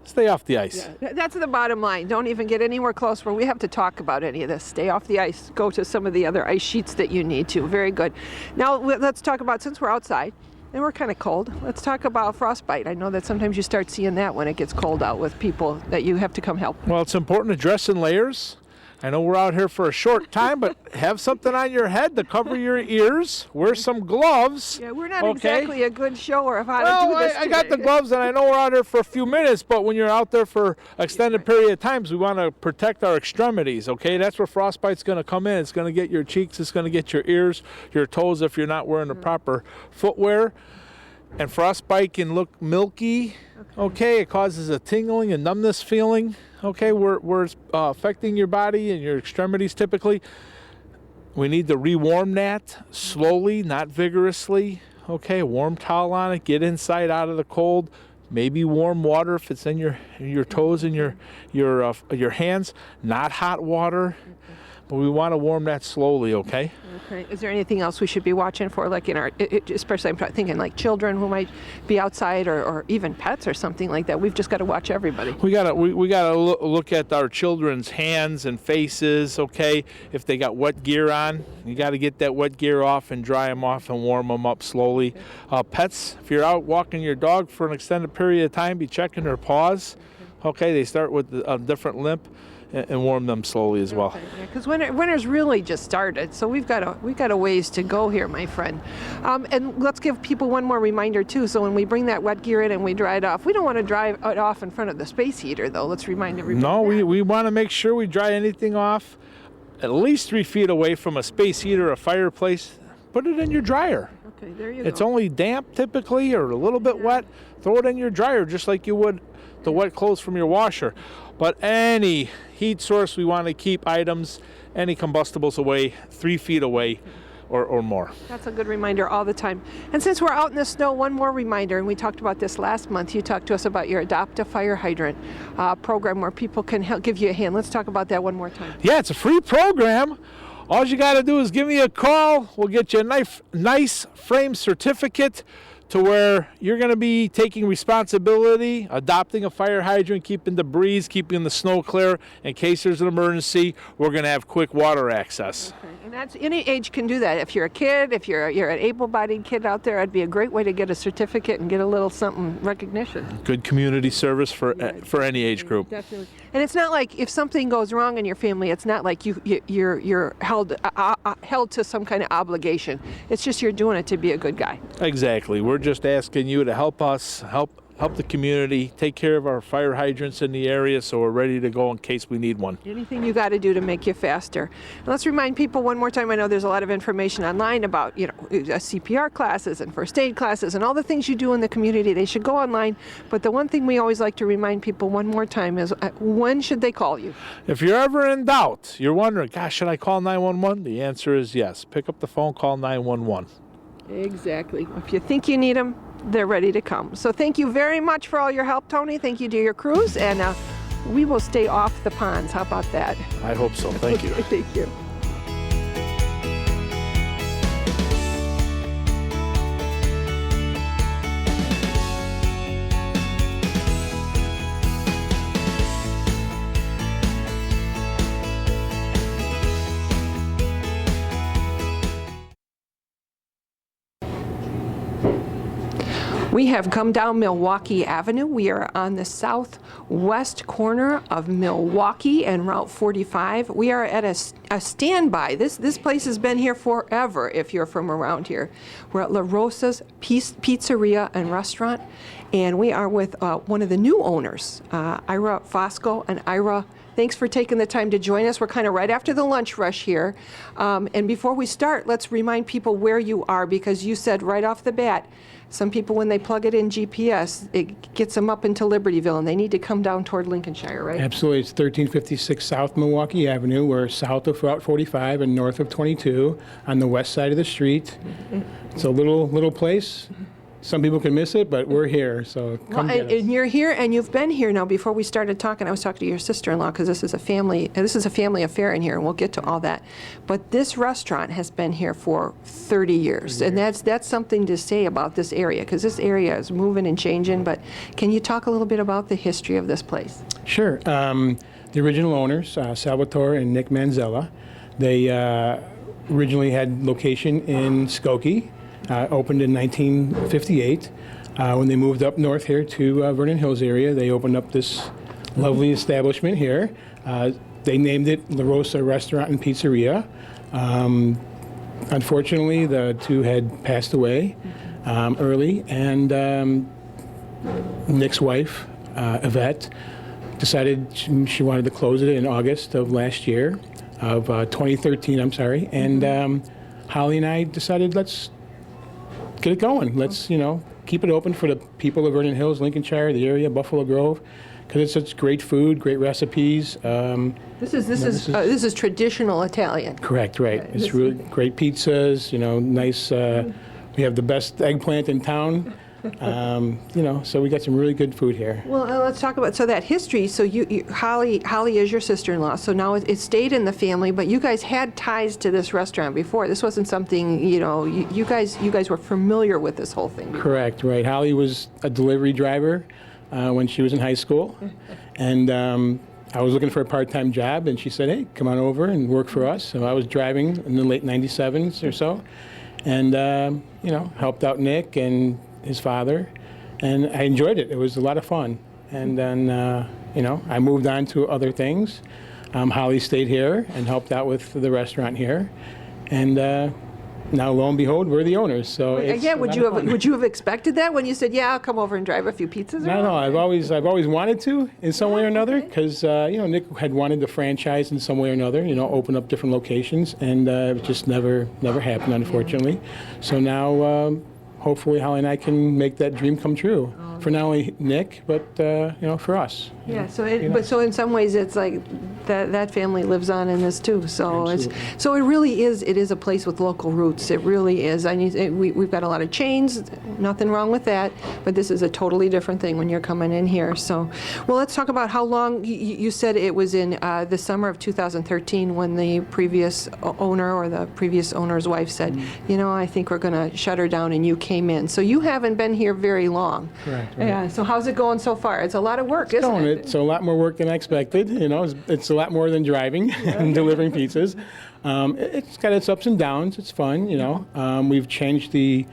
Stay off the ice. Yeah, that's the bottom line. Don't even get anywhere close where we have to talk about any of this. Stay off the ice. Go to some of the other ice sheets that you need to. Very good. Now let's talk about, since we're outside and we're kind of cold, let's talk about frostbite. I know that sometimes you start seeing that when it gets cold out with people that you have to come help. Well, it's important to dress in layers. I know we're out here for a short time, but have something on your head to cover your ears. Wear some gloves. Yeah, we're not exactly a good shower of how to do this I got the gloves, and I know we're out here for a few minutes, but when you're out there for extended period of times, we want to protect our extremities, okay? That's where frostbite's going to come in. It's going to get your cheeks. It's going to get your ears, your toes if you're not wearing the proper footwear. And frostbite can look milky, okay? It causes a tingling and numbness feeling. Okay, we're affecting your body and your extremities typically. We need to rewarm that slowly, not vigorously. Okay, warm towel on it, get inside out of the cold. Maybe warm water if it's in your toes and your hands, not hot water. But we want to warm that slowly, okay? Okay. Is there anything else we should be watching for, like in our, especially I'm thinking like children who might be outside, or even pets or something like that? We've just got to watch everybody. We gotta look at our children's hands and faces, okay? If they got wet gear on, you got to get that wet gear off and dry them off and warm them up slowly. Pets, if you're out walking your dog for an extended period of time, be checking their paws. Okay, they start with a different limp. And warm them slowly as well. Because winter's really just started, so we've got a ways to go here, my friend. And let's give people one more reminder too. So when we bring that wet gear in and we dry it off, we don't want to dry it off in front of the space heater, though. Let's remind everybody. No, we want to make sure we dry anything off at least 3 feet away from a space heater, a fireplace. Put it in your dryer. Okay, there you go. It's only damp typically, or a little bit wet. Throw it in your dryer just like you would the wet clothes from your washer. But any heat source, we want to keep items, any combustibles away 3 feet away or more. That's a good reminder all the time. And since we're out in the snow, one more reminder, and we talked about this last month. You talked to us about your Adopt a Fire Hydrant program where people can give you a hand. Let's talk about that one more time. Yeah, it's a free program. All you got to do is give me a call. We'll get you a nice frame certificate to where you're going to be taking responsibility, adopting a fire hydrant, keeping debris, keeping the snow clear. In case there's an emergency, we're going to have quick water access. Okay. And that's, any age can do that. If you're a kid, if you're an able-bodied kid out there, it'd be a great way to get a certificate and get a little something recognition. Good community service for any age group. Definitely. And it's not like if something goes wrong in your family, it's not like you're held to some kind of obligation. It's just you're doing it to be a good guy. Exactly. We're just asking you to help us, help the community, take care of our fire hydrants in the area so we're ready to go in case we need one. Anything you got to do to make you faster. And let's remind people one more time, I know there's a lot of information online about, CPR classes and first aid classes and all the things you do in the community. They should go online. But the one thing we always like to remind people one more time is, when should they call you? If you're ever in doubt, you're wondering, gosh, should I call 911? The answer is yes. Pick up the phone, call 911. Exactly. If you think you need them, they're ready to come. So thank you very much for all your help, Tony. Thank you to your crews, and we will stay off the ponds. How about that? I hope so. Thank you. Thank you. We have come down Milwaukee Avenue. We are on the southwest corner of Milwaukee and Route 45. We are at a standby. This place has been here forever if you're from around here. We're at La Rosa's Pizzeria and Restaurant, and we are with one of the new owners, Ira Fosco. And Ira, Thanks for taking the time to join us. We're kind of right after the lunch rush here. And before we start, let's remind people where you are, because you said right off the bat, some people, when they plug it in GPS, it gets them up into Libertyville, and they need to come down toward Lincolnshire, right? Absolutely. It's 1356 South Milwaukee Avenue. We're south of Route 45 and north of 22 on the west side of the street. It's a little place. Some people can miss it, but we're here, so come get us. And you're here, and you've been here now. Before we started talking, I was talking to your sister-in-law, because this is a family affair in here, and we'll get to all that. But this restaurant has been here for 30 years, and that's something to say about this area, because this area is moving and changing. But can you talk a little bit about the history of this place? Sure. The original owners, Salvatore and Nick Manzella, they originally had location in Skokie. Opened in 1958. When they moved up north here to Vernon Hills area, they opened up this lovely establishment here. They named it La Rosa Restaurant and Pizzeria. Unfortunately, the two had passed away early, and Nick's wife, Yvette, decided she wanted to close it in August of last year, of 2013, I'm sorry, and Holly and I decided, let's get it going. Let's, keep it open for the people of Vernon Hills, Lincolnshire, the area, Buffalo Grove, because it's such great food, great recipes. This is traditional Italian. Correct, right. It's really great pizzas, nice, we have the best eggplant in town. So we got some really good food here. Well, let's talk about that history. So Holly is your sister-in-law. So now it stayed in the family, but you guys had ties to this restaurant before. This wasn't something you guys were familiar with this whole thing. Correct, right. Holly was a delivery driver when she was in high school, and I was looking for a part-time job, and she said, "Hey, come on over and work for us." So I was driving in the late '97s or so, and helped out Nick and his father, and I enjoyed it. It was a lot of fun. And then, I moved on to other things. Holly stayed here and helped out with the restaurant here, and now, lo and behold, we're the owners. So would you have expected that when you said, "Yeah, I'll come over and drive a few pizzas"? No. I've always wanted to in some way or another, because Nick had wanted to franchise in some way or another. Open up different locations, and it just never happened, unfortunately. So now. Hopefully, Holly and I can make that dream come true for not only Nick, but for us. Yeah. So in some ways, it's like that family lives on in this too. So it really is. It is a place with local roots. It really is. We've got a lot of chains. Nothing wrong with that. But this is a totally different thing when you're coming in here. So, well, let's talk about how long. You said it was in the summer of 2013 when the previous owner or the previous owner's wife said, I think we're going to shut her down, and you came in. So you haven't been here very long. Correct. Right. Yeah. So how's it going so far? It's a lot of work, isn't it? It's a lot more work than I expected. It's a lot more than driving and delivering pizzas. It's got its ups and downs. It's fun. We've changed the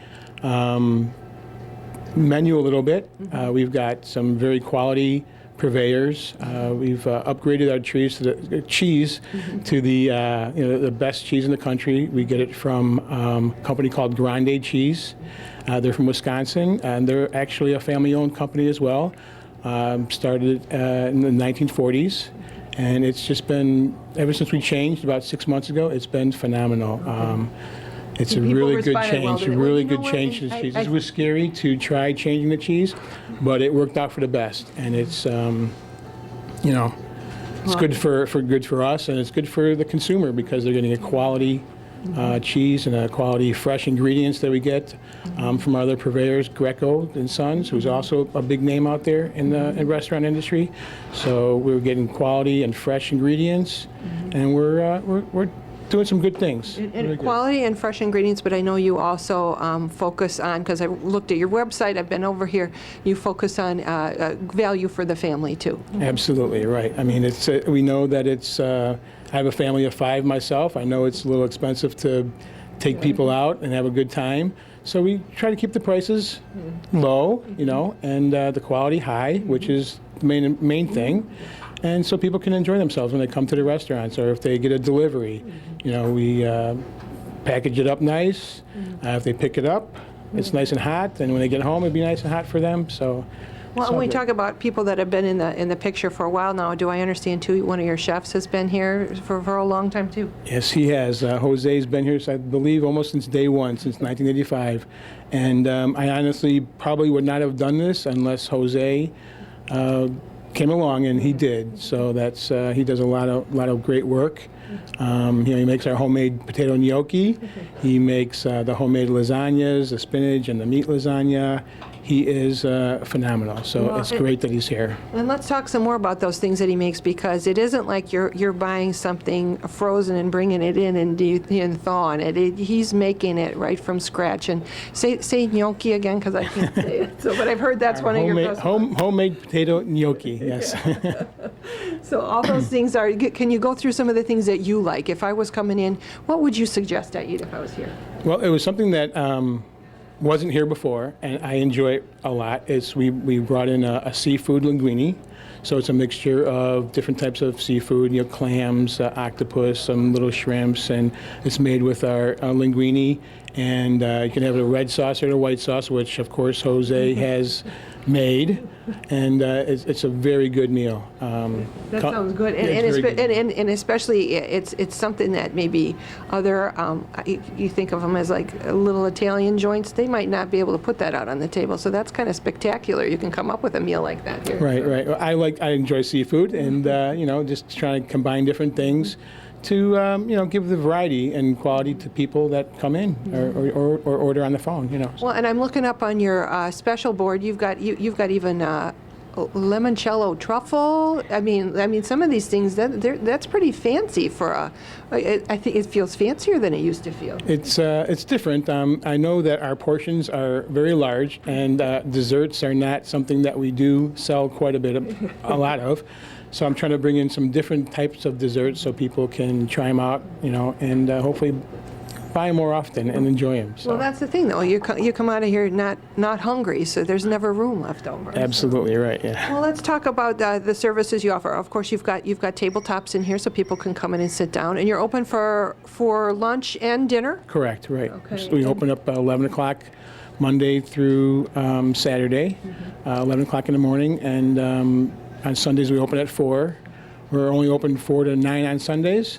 menu a little bit. We've got some very quality purveyors. We've upgraded our cheese to the best cheese in the country. We get it from a company called Grande Cheese. They're from Wisconsin, and they're actually a family-owned company as well. Started in the 1940s, and it's just been, ever since we changed about 6 months ago, it's been phenomenal. It's a really good change, to the cheese. It was scary to try changing the cheese, but it worked out for the best, and it's it's good for us, and it's good for the consumer, because they're getting a quality cheese and a quality fresh ingredients that we get from our other purveyors, Greco and Sons, who's also a big name out there in the restaurant industry. So we're getting quality and fresh ingredients, and we're doing some good things. And Really quality and fresh ingredients, but I know you also focus on, because I looked at your website, I've been over here, you focus on value for the family too. Absolutely, right. I mean, we know that it's, I have a family of 5 myself. I know it's a little expensive to take people out and have a good time. So we try to keep the prices low, and the quality high, which is the main thing. And so people can enjoy themselves when they come to the restaurants, or if they get a delivery. We package it up nice. If they pick it up, it's nice and hot. And when they get home, it'd be nice and hot for them. So Well, when we talk about people that have been in the picture for a while now, do I understand too, one of your chefs has been here for a long time too? Yes, he has. Jose's been here, I believe, almost since day one, since 1985. And I honestly probably would not have done this unless Jose came along, and he did. So that's he does a lot of great work. He makes our homemade potato gnocchi. He makes the homemade lasagnas, the spinach and the meat lasagna. He is phenomenal. So Well, it's great that he's here. And let's talk some more about those things that he makes, because it isn't like you're buying something frozen and bringing it in and thawing it. He's making it right from scratch. And say gnocchi again, because I can't say it. So, but I've heard that's one of your best ones. Homemade potato gnocchi, yes. So all those things are. Can you go through some of the things that you like? If I was coming in, what would you suggest I eat if I was here? Well, it was something that wasn't here before, and I enjoy it a lot. We brought in a seafood linguine. So it's a mixture of different types of seafood, clams, octopus, some little shrimps, and it's made with our linguine. And you can have a red sauce or a white sauce, which of course Jose has made, and it's a very good meal. That sounds good, and especially it's something that maybe other you think of them as like little Italian joints. They might not be able to put that out on the table, so that's kind of spectacular. You can come up with a meal like that here. Right. I enjoy seafood, and just trying to combine different things to give the variety and quality to people that come in or order on the phone. Well, and I'm looking up on your special board. You've got even limoncello truffle. I mean, some of these things that's pretty fancy for I think it feels fancier than it used to feel. It's different. I know that our portions are very large, and desserts are not something that we do sell quite a lot of. So I'm trying to bring in some different types of desserts so people can try them out, and hopefully buy them more often and enjoy them. So. Well, that's the thing, though. You come out of here not hungry, so there's never room left over. Absolutely right. Yeah. Well, let's talk about the services you offer. Of course, you've got tabletops in here, so people can come in and sit down, and you're open for lunch and dinner. Correct. Right. Okay. So we open up 11 o'clock Monday through Saturday, 11 o'clock in the morning, and on Sundays we open at 4. We're only open 4 to 9 on Sundays,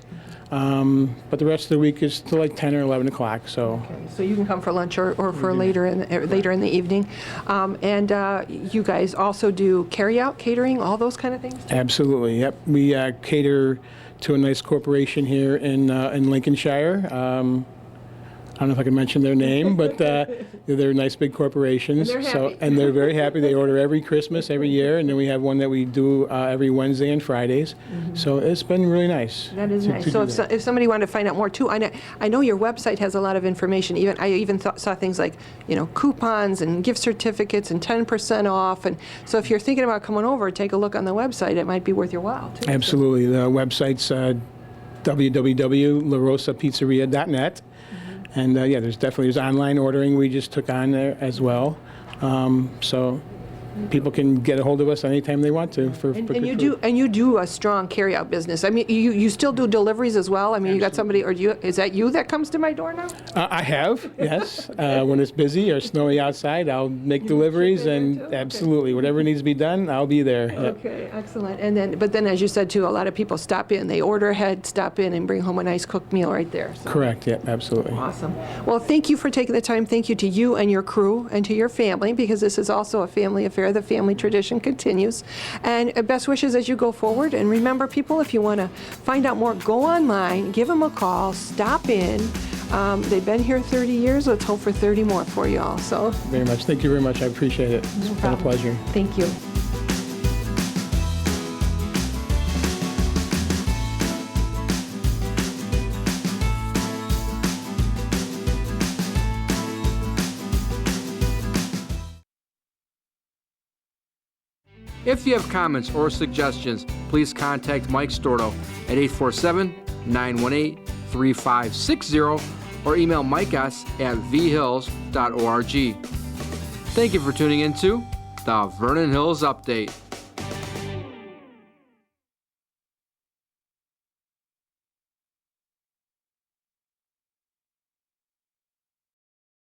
but the rest of the week is till like 10 or 11 o'clock. So. Okay, so you can come for lunch or for later in the evening, and you guys also do carry-out, catering, all those kind of things. Absolutely. Yep. We cater to a nice corporation here in Lincolnshire. I don't know if I can mention their name, but they're nice big corporations. And they're happy. And they're very happy. They order every Christmas, every year, and then we have one that we do every Wednesday and Fridays. So it's been really nice. That is nice. So if somebody wanted to find out more too, I know your website has a lot of information. I even saw things like coupons and gift certificates and 10% off. And so if you're thinking about coming over, take a look on the website. It might be worth your while too. Absolutely. The website's www.larosapizzeria.net. And there's online ordering we just took on there as well. So people can get a hold of us anytime they want to for good food. You do a strong carry-out business. I mean, you still do deliveries as well. I mean, you got somebody, or is that you that comes to my door now? I have, yes. When it's busy or snowy outside, I'll make deliveries, and absolutely whatever needs to be done, I'll be there. Okay, excellent. But then, as you said too, a lot of people stop in. They order ahead, stop in, and bring home a nice cooked meal right there. So. Correct. Yeah, absolutely. Awesome. Well, thank you for taking the time. Thank you to you and your crew and to your family, because this is also a family affair. The family tradition continues. And best wishes as you go forward. And remember, people, if you want to find out more, go online, give them a call, stop in. They've been here 30 years. Let's hope for 30 more for you all. So very much. Thank you very much. I appreciate it. It's been a pleasure. Thank you. If you have comments or suggestions, please contact Mike Storto at 847-918-3560 or email mikes@vhills.org. Thank you for tuning into the Vernon Hills Update.